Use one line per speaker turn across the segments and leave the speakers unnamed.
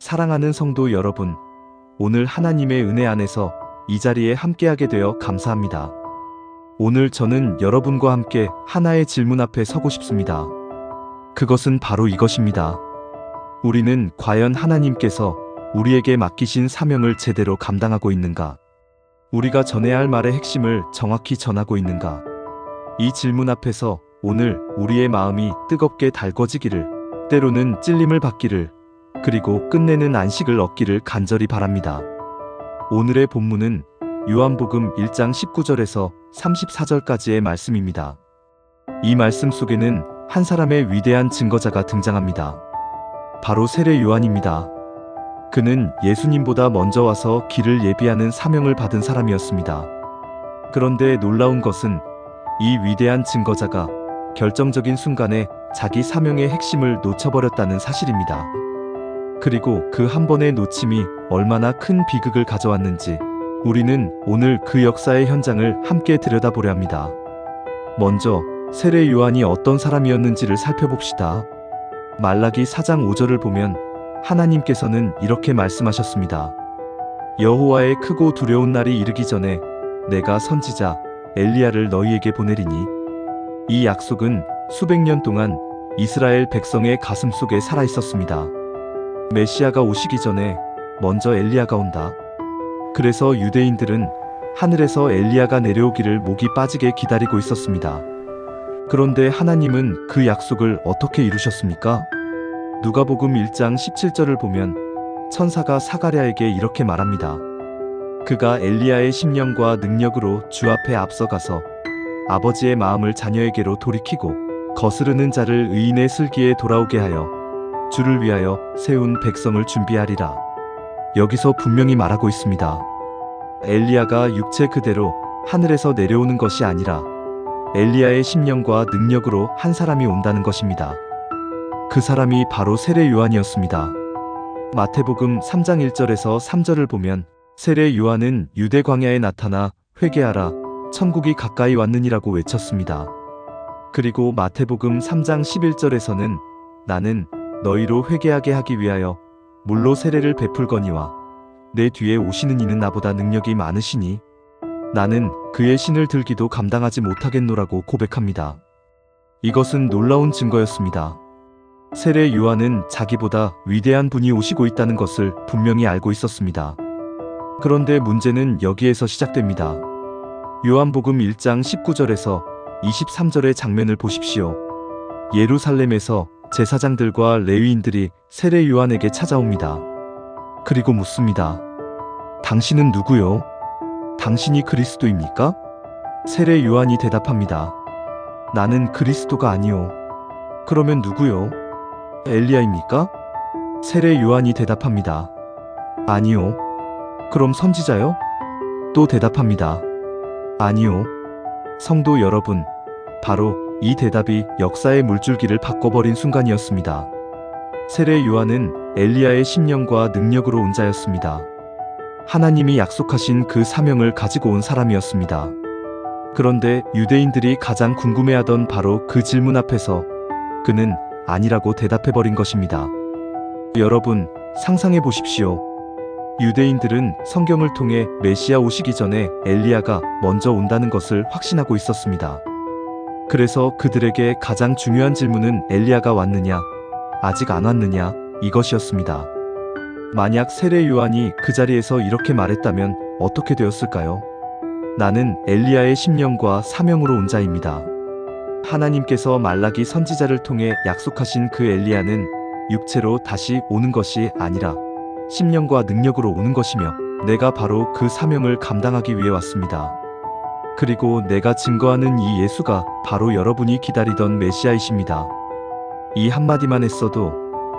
사랑하는 성도 여러분, 오늘 하나님의 은혜 안에서 이 자리에 함께하게 되어 감사합니다. 오늘 저는 여러분과 함께 하나의 질문 앞에 서고 싶습니다. 그것은 바로 이것입니다. 우리는 과연 하나님께서 우리에게 맡기신 사명을 제대로 감당하고 있는가? 우리가 전해야 할 말의 핵심을 정확히 전하고 있는가? 이 질문 앞에서 오늘 우리의 마음이 뜨겁게 달궈지기를, 때로는 찔림을 받기를, 그리고 끝내는 안식을 얻기를 간절히 바랍니다. 오늘의 본문은 요한복음 1장 19절에서 34절까지의 말씀입니다. 이 말씀 속에는 한 사람의 위대한 증거자가 등장합니다. 바로 세례 요한입니다. 그는 예수님보다 먼저 와서 길을 예비하는 사명을 받은 사람이었습니다. 그런데 놀라운 것은 이 위대한 증거자가 결정적인 순간에 자기 사명의 핵심을 놓쳐버렸다는 사실입니다. 그리고 그 한 번의 놓침이 얼마나 큰 비극을 가져왔는지 우리는 오늘 그 역사의 현장을 함께 들여다보려 합니다. 먼저 세례 요한이 어떤 사람이었는지를 살펴봅시다. 말라기 4장 5절을 보면 하나님께서는 이렇게 말씀하셨습니다. 여호와의 크고 두려운 날이 이르기 전에 내가 선지자 엘리야를 너희에게 보내리니. 이 약속은 수백 년 동안 이스라엘 백성의 가슴 속에 살아 있었습니다. 메시아가 오시기 전에 먼저 엘리야가 온다. 그래서 유대인들은 하늘에서 엘리야가 내려오기를 목이 빠지게 기다리고 있었습니다. 그런데 하나님은 그 약속을 어떻게 이루셨습니까? 누가복음 1장 17절을 보면 천사가 사가랴에게 이렇게 말합니다. 그가 엘리야의 심령과 능력으로 주 앞에 앞서가서 아버지의 마음을 자녀에게로 돌이키고 거스르는 자를 의인의 슬기에 돌아오게 하여 주를 위하여 세운 백성을 준비하리라. 여기서 분명히 말하고 있습니다. 엘리야가 육체 그대로 하늘에서 내려오는 것이 아니라 엘리야의 심령과 능력으로 한 사람이 온다는 것입니다. 그 사람이 바로 세례 요한이었습니다. 마태복음 3장 1절에서 3절을 보면 세례 요한은 유대 광야에 나타나 회개하라, 천국이 가까이 왔느니라고 외쳤습니다. 그리고 마태복음 3장 11절에서는 나는 너희로 회개하게 하기 위하여 물로 세례를 베풀거니와 내 뒤에 오시는 이는 나보다 능력이 많으시니 나는 그의 신을 들기도 감당하지 못하겠노라고 고백합니다. 이것은 놀라운 증거였습니다. 세례 요한은 자기보다 위대한 분이 오시고 있다는 것을 분명히 알고 있었습니다. 그런데 문제는 여기에서 시작됩니다. 요한복음 1장 19절에서 23절의 장면을 보십시오. 예루살렘에서 제사장들과 레위인들이 세례 요한에게 찾아옵니다. 그리고 묻습니다. 당신은 누구요? 당신이 그리스도입니까? 세례 요한이 대답합니다. 나는 그리스도가 아니요. 그러면 누구요? 엘리야입니까? 세례 요한이 대답합니다. 아니요. 그럼 선지자요? 또 대답합니다. 아니요. 성도 여러분, 바로 이 대답이 역사의 물줄기를 바꿔버린 순간이었습니다. 세례 요한은 엘리야의 심령과 능력으로 온 자였습니다. 하나님이 약속하신 그 사명을 가지고 온 사람이었습니다. 그런데 유대인들이 가장 궁금해하던 바로 그 질문 앞에서 그는 아니라고 대답해버린 것입니다. 여러분, 상상해 보십시오. 유대인들은 성경을 통해 메시아 오시기 전에 엘리야가 먼저 온다는 것을 확신하고 있었습니다. 그래서 그들에게 가장 중요한 질문은 엘리야가 왔느냐, 아직 안 왔느냐, 이것이었습니다. 만약 세례 요한이 그 자리에서 이렇게 말했다면 어떻게 되었을까요? 나는 엘리야의 심령과 사명으로 온 자입니다. 하나님께서 말라기 선지자를 통해 약속하신 그 엘리야는 육체로 다시 오는 것이 아니라 심령과 능력으로 오는 것이며 내가 바로 그 사명을 감당하기 위해 왔습니다. 그리고 내가 증거하는 이 예수가 바로 여러분이 기다리던 메시아이십니다. 이 한마디만 했어도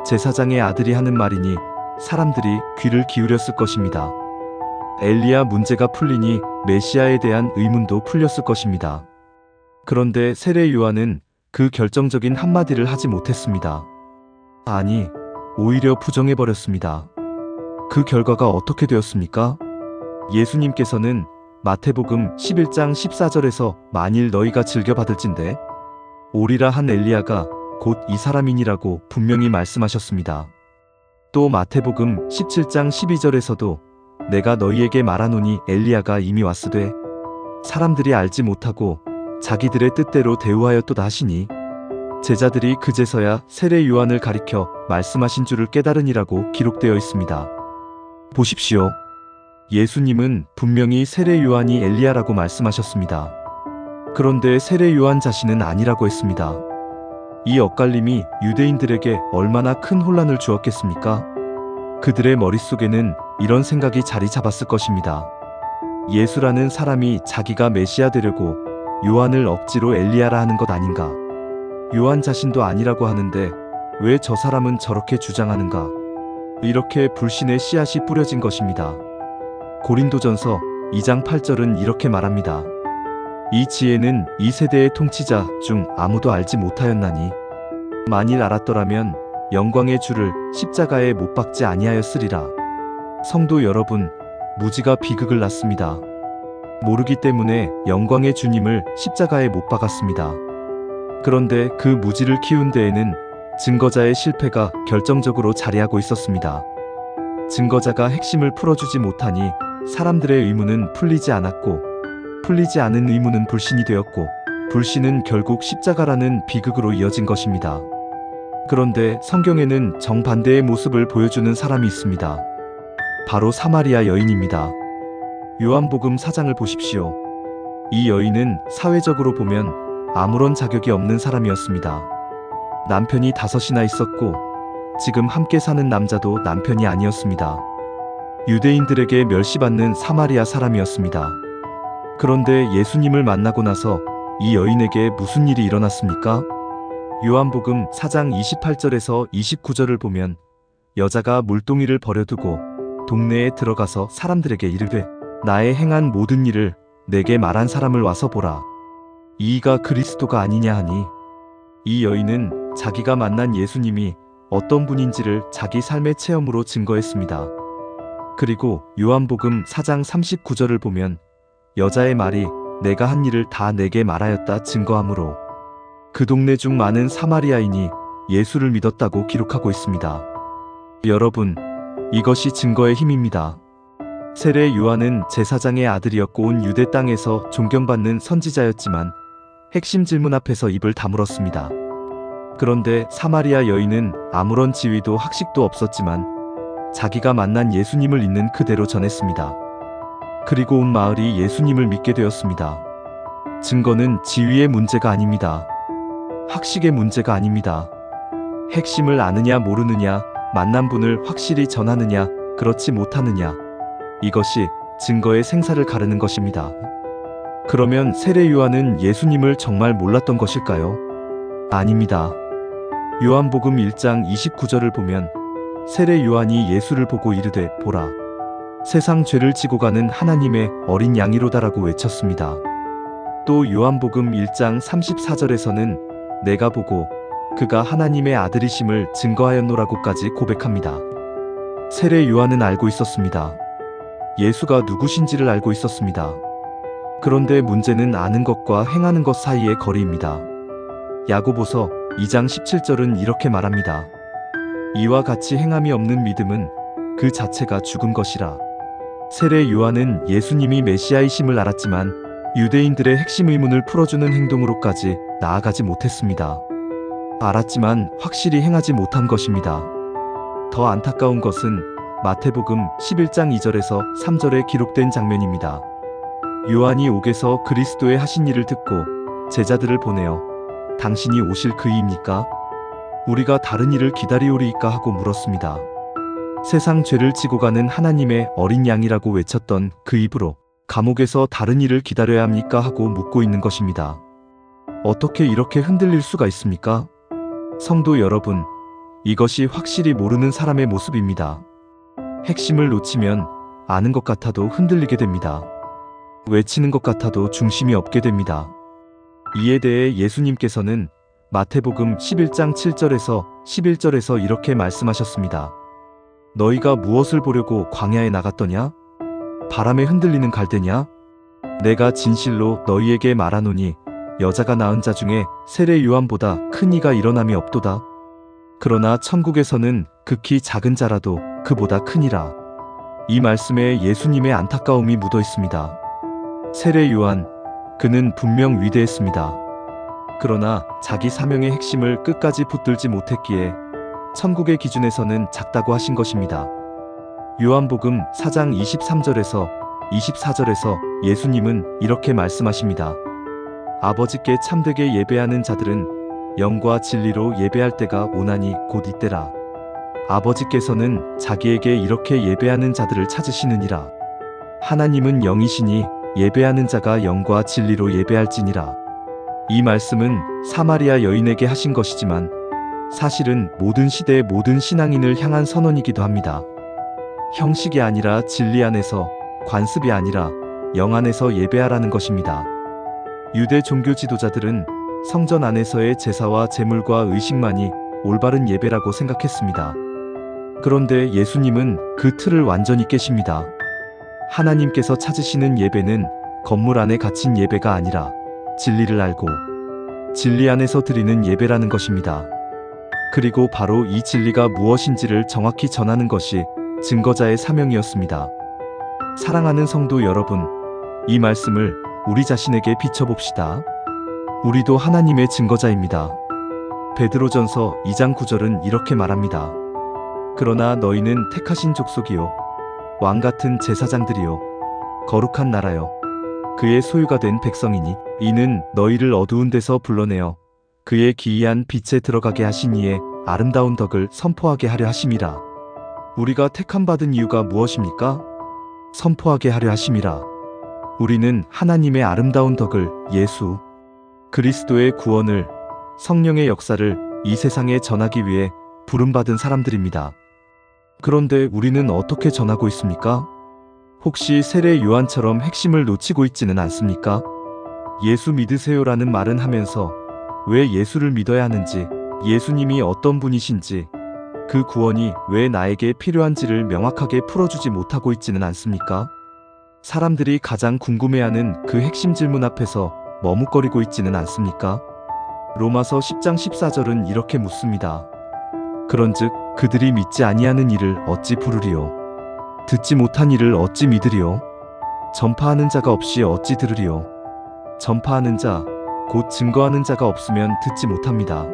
제사장의 아들이 하는 말이니 사람들이 귀를 기울였을 것입니다. 엘리야 문제가 풀리니 메시아에 대한 의문도 풀렸을 것입니다. 그런데 세례 요한은 그 결정적인 한마디를 하지 못했습니다. 아니, 오히려 부정해버렸습니다. 그 결과가 어떻게 되었습니까? 예수님께서는 마태복음 11장 14절에서 만일 너희가 즐겨받을진대 오리라 한 엘리야가 곧 이 사람이니라고 분명히 말씀하셨습니다. 또 마태복음 17장 12절에서도 내가 너희에게 말하노니 엘리야가 이미 왔으되 사람들이 알지 못하고 자기들의 뜻대로 대우하였도다 하시니 제자들이 그제서야 세례 요한을 가리켜 말씀하신 줄을 깨달으니라고 기록되어 있습니다. 보십시오. 예수님은 분명히 세례 요한이 엘리야라고 말씀하셨습니다. 그런데 세례 요한 자신은 아니라고 했습니다. 이 엇갈림이 유대인들에게 얼마나 큰 혼란을 주었겠습니까? 그들의 머릿속에는 이런 생각이 자리 잡았을 것입니다. 예수라는 사람이 자기가 메시아 되려고 요한을 억지로 엘리야라 하는 것 아닌가? 요한 자신도 아니라고 하는데 왜 저 사람은 저렇게 주장하는가? 이렇게 불신의 씨앗이 뿌려진 것입니다. 고린도전서 2장 8절은 이렇게 말합니다. 이 지혜는 이 세대의 통치자 중 아무도 알지 못하였나니 만일 알았더라면 영광의 주를 십자가에 못 박지 아니하였으리라. 성도 여러분, 무지가 비극을 낳습니다. 모르기 때문에 영광의 주님을 십자가에 못 박았습니다. 그런데 그 무지를 키운 데에는 증거자의 실패가 결정적으로 자리하고 있었습니다. 증거자가 핵심을 풀어주지 못하니 사람들의 의문은 풀리지 않았고, 풀리지 않은 의문은 불신이 되었고, 불신은 결국 십자가라는 비극으로 이어진 것입니다. 그런데 성경에는 정반대의 모습을 보여주는 사람이 있습니다. 바로 사마리아 여인입니다. 요한복음 4장을 보십시오. 이 여인은 사회적으로 보면 아무런 자격이 없는 사람이었습니다. 남편이 5이나 있었고 지금 함께 사는 남자도 남편이 아니었습니다. 유대인들에게 멸시받는 사마리아 사람이었습니다. 그런데 예수님을 만나고 나서 이 여인에게 무슨 일이 일어났습니까? 요한복음 4장 28절에서 29절을 보면 여자가 물동이를 버려두고 동네에 들어가서 사람들에게 이르되 나의 행한 모든 일을 내게 말한 사람을 와서 보라. 이가 그리스도가 아니냐 하니 이 여인은 자기가 만난 예수님이 어떤 분인지를 자기 삶의 체험으로 증거했습니다. 그리고 요한복음 4장 39절을 보면 여자의 말이 내가 한 일을 다 내게 말하였다 증거하므로 그 동네 중 많은 사마리아인이 예수를 믿었다고 기록하고 있습니다. 여러분, 이것이 증거의 힘입니다. 세례 요한은 제사장의 아들이었고 온 유대 땅에서 존경받는 선지자였지만 핵심 질문 앞에서 입을 다물었습니다. 그런데 사마리아 여인은 아무런 지위도 학식도 없었지만 자기가 만난 예수님을 있는 그대로 전했습니다. 그리고 온 마을이 예수님을 믿게 되었습니다. 증거는 지위의 문제가 아닙니다. 학식의 문제가 아닙니다. 핵심을 아느냐 모르느냐, 만난 분을 확실히 전하느냐, 그렇지 못하느냐, 이것이 증거의 생사를 가르는 것입니다. 그러면 세례 요한은 예수님을 정말 몰랐던 것일까요? 아닙니다. 요한복음 1장 29절을 보면 세례 요한이 예수를 보고 이르되 보라, 세상 죄를 지고 가는 하나님의 어린 양이로다라고 외쳤습니다. 또 요한복음 1장 34절에서는 내가 보고 그가 하나님의 아들이심을 증거하였노라고까지 고백합니다. 세례 요한은 알고 있었습니다. 예수가 누구신지를 알고 있었습니다. 그런데 문제는 아는 것과 행하는 것 사이의 거리입니다. 야고보서 2장 17절은 이렇게 말합니다. 이와 같이 행함이 없는 믿음은 그 자체가 죽은 것이라. 세례 요한은 예수님이 메시아이심을 알았지만 유대인들의 핵심 의문을 풀어주는 행동으로까지 나아가지 못했습니다. 알았지만 확실히 행하지 못한 것입니다. 더 안타까운 것은 마태복음 11장 2절에서 3절에 기록된 장면입니다. 요한이 옥에서 그리스도의 하신 일을 듣고 제자들을 보내어 당신이 오실 그이입니까? 우리가 다른 일을 기다리오리이까 하고 물었습니다. 세상 죄를 지고 가는 하나님의 어린 양이라고 외쳤던 그 입으로 감옥에서 다른 일을 기다려야 합니까? 하고 묻고 있는 것입니다. 어떻게 이렇게 흔들릴 수가 있습니까? 성도 여러분, 이것이 확실히 모르는 사람의 모습입니다. 핵심을 놓치면 아는 것 같아도 흔들리게 됩니다. 외치는 것 같아도 중심이 없게 됩니다. 이에 대해 예수님께서는 마태복음 11장 7절에서 11절에서 이렇게 말씀하셨습니다. 너희가 무엇을 보려고 광야에 나갔더냐? 바람에 흔들리는 갈대냐? 내가 진실로 너희에게 말하노니 여자가 낳은 자 중에 세례 요한보다 큰 이가 일어남이 없도다. 그러나 천국에서는 극히 작은 자라도 그보다 크니라. 이 말씀에 예수님의 안타까움이 묻어 있습니다. 세례 요한, 그는 분명 위대했습니다. 그러나 자기 사명의 핵심을 끝까지 붙들지 못했기에 천국의 기준에서는 작다고 하신 것입니다. 요한복음 4장 23절에서 24절에서 예수님은 이렇게 말씀하십니다. 아버지께 참되게 예배하는 자들은 영과 진리로 예배할 때가 오나니 곧 이때라. 아버지께서는 자기에게 이렇게 예배하는 자들을 찾으시느니라. 하나님은 영이시니 예배하는 자가 영과 진리로 예배할지니라. 이 말씀은 사마리아 여인에게 하신 것이지만 사실은 모든 시대의 모든 신앙인을 향한 선언이기도 합니다. 형식이 아니라 진리 안에서, 관습이 아니라 영 안에서 예배하라는 것입니다. 유대 종교 지도자들은 성전 안에서의 제사와 제물과 의식만이 올바른 예배라고 생각했습니다. 그런데 예수님은 그 틀을 완전히 깨십니다. 하나님께서 찾으시는 예배는 건물 안에 갇힌 예배가 아니라 진리를 알고 진리 안에서 드리는 예배라는 것입니다. 그리고 바로 이 진리가 무엇인지를 정확히 전하는 것이 증거자의 사명이었습니다. 사랑하는 성도 여러분, 이 말씀을 우리 자신에게 비춰봅시다. 우리도 하나님의 증거자입니다. 베드로전서 2장 9절은 이렇게 말합니다. 그러나 너희는 택하신 족속이요 왕같은 제사장들이요 거룩한 나라요 그의 소유가 된 백성이니 이는 너희를 어두운 데서 불러내어 그의 기이한 빛에 들어가게 하신 이의 아름다운 덕을 선포하게 하려 하심이라. 우리가 택함 받은 이유가 무엇입니까? 선포하게 하려 하심이라. 우리는 하나님의 아름다운 덕을, 예수 그리스도의 구원을, 성령의 역사를 이 세상에 전하기 위해 부름받은 사람들입니다. 그런데 우리는 어떻게 전하고 있습니까? 혹시 세례 요한처럼 핵심을 놓치고 있지는 않습니까? 예수 믿으세요라는 말은 하면서 왜 예수를 믿어야 하는지, 예수님이 어떤 분이신지, 그 구원이 왜 나에게 필요한지를 명확하게 풀어주지 못하고 있지는 않습니까? 사람들이 가장 궁금해하는 그 핵심 질문 앞에서 머뭇거리고 있지는 않습니까? 로마서 10장 14절은 이렇게 묻습니다. 그런즉 그들이 믿지 아니하는 이를 어찌 부르리요? 듣지 못한 이를 어찌 믿으리요? 전파하는 자가 없이 어찌 들으리요? 전파하는 자, 곧 증거하는 자가 없으면 듣지 못합니다.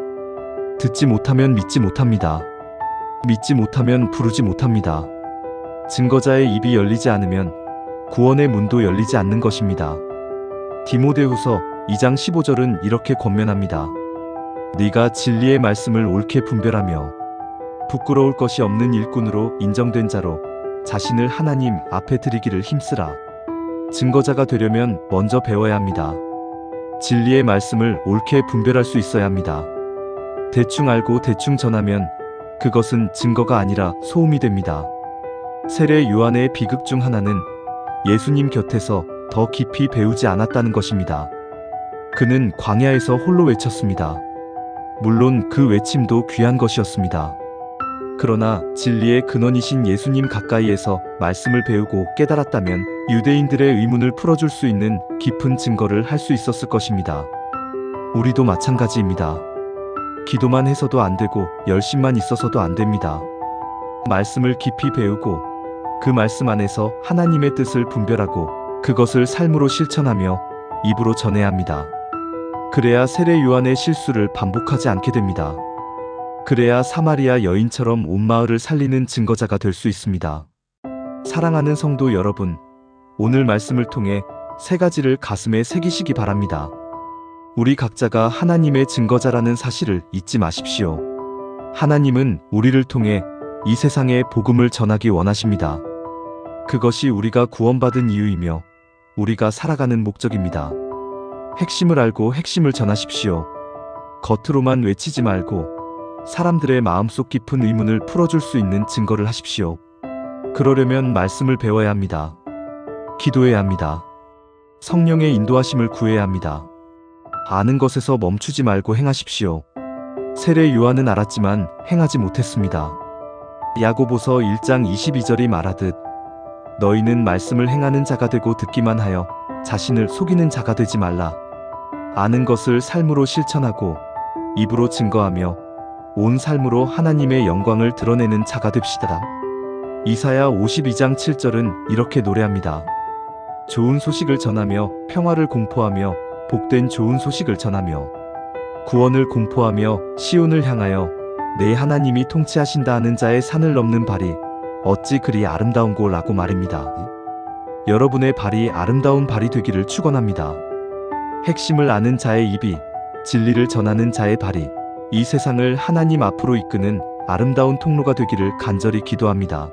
듣지 못하면 믿지 못합니다. 믿지 못하면 부르지 못합니다. 증거자의 입이 열리지 않으면 구원의 문도 열리지 않는 것입니다. 디모데후서 2장 15절은 이렇게 권면합니다. 네가 진리의 말씀을 옳게 분별하며 부끄러울 것이 없는 일꾼으로 인정된 자로 자신을 하나님 앞에 드리기를 힘쓰라. 증거자가 되려면 먼저 배워야 합니다. 진리의 말씀을 옳게 분별할 수 있어야 합니다. 대충 알고 대충 전하면 그것은 증거가 아니라 소음이 됩니다. 세례 요한의 비극 중 하나는 예수님 곁에서 더 깊이 배우지 않았다는 것입니다. 그는 광야에서 홀로 외쳤습니다. 물론 그 외침도 귀한 것이었습니다. 그러나 진리의 근원이신 예수님 가까이에서 말씀을 배우고 깨달았다면 유대인들의 의문을 풀어줄 수 있는 깊은 증거를 할 수 있었을 것입니다. 우리도 마찬가지입니다. 기도만 해서도 안 되고 열심만 있어서도 안 됩니다. 말씀을 깊이 배우고 그 말씀 안에서 하나님의 뜻을 분별하고 그것을 삶으로 실천하며 입으로 전해야 합니다. 그래야 세례 요한의 실수를 반복하지 않게 됩니다. 그래야 사마리아 여인처럼 온 마을을 살리는 증거자가 될 수 있습니다. 사랑하는 성도 여러분, 오늘 말씀을 통해 세 가지를 가슴에 새기시기 바랍니다. 우리 각자가 하나님의 증거자라는 사실을 잊지 마십시오. 하나님은 우리를 통해 이 세상에 복음을 전하기 원하십니다. 그것이 우리가 구원받은 이유이며 우리가 살아가는 목적입니다. 핵심을 알고 핵심을 전하십시오. 겉으로만 외치지 말고 사람들의 마음속 깊은 의문을 풀어줄 수 있는 증거를 하십시오. 그러려면 말씀을 배워야 합니다. 기도해야 합니다. 성령의 인도하심을 구해야 합니다. 아는 것에서 멈추지 말고 행하십시오. 세례 요한은 알았지만 행하지 못했습니다. 야고보서 1장 22절이 말하듯 너희는 말씀을 행하는 자가 되고 듣기만 하여 자신을 속이는 자가 되지 말라. 아는 것을 삶으로 실천하고 입으로 증거하며 온 삶으로 하나님의 영광을 드러내는 자가 됩시다. 이사야 52장 7절은 이렇게 노래합니다. 좋은 소식을 전하며 평화를 공포하며 복된 좋은 소식을 전하며 구원을 공포하며 시온을 향하여 내 하나님이 통치하신다 하는 자의 산을 넘는 발이 어찌 그리 아름다운고 라고 말입니다. 여러분의 발이 아름다운 발이 되기를 축원합니다. 핵심을 아는 자의 입이, 진리를 전하는 자의 발이 이 세상을 하나님 앞으로 이끄는 아름다운 통로가 되기를 간절히 기도합니다.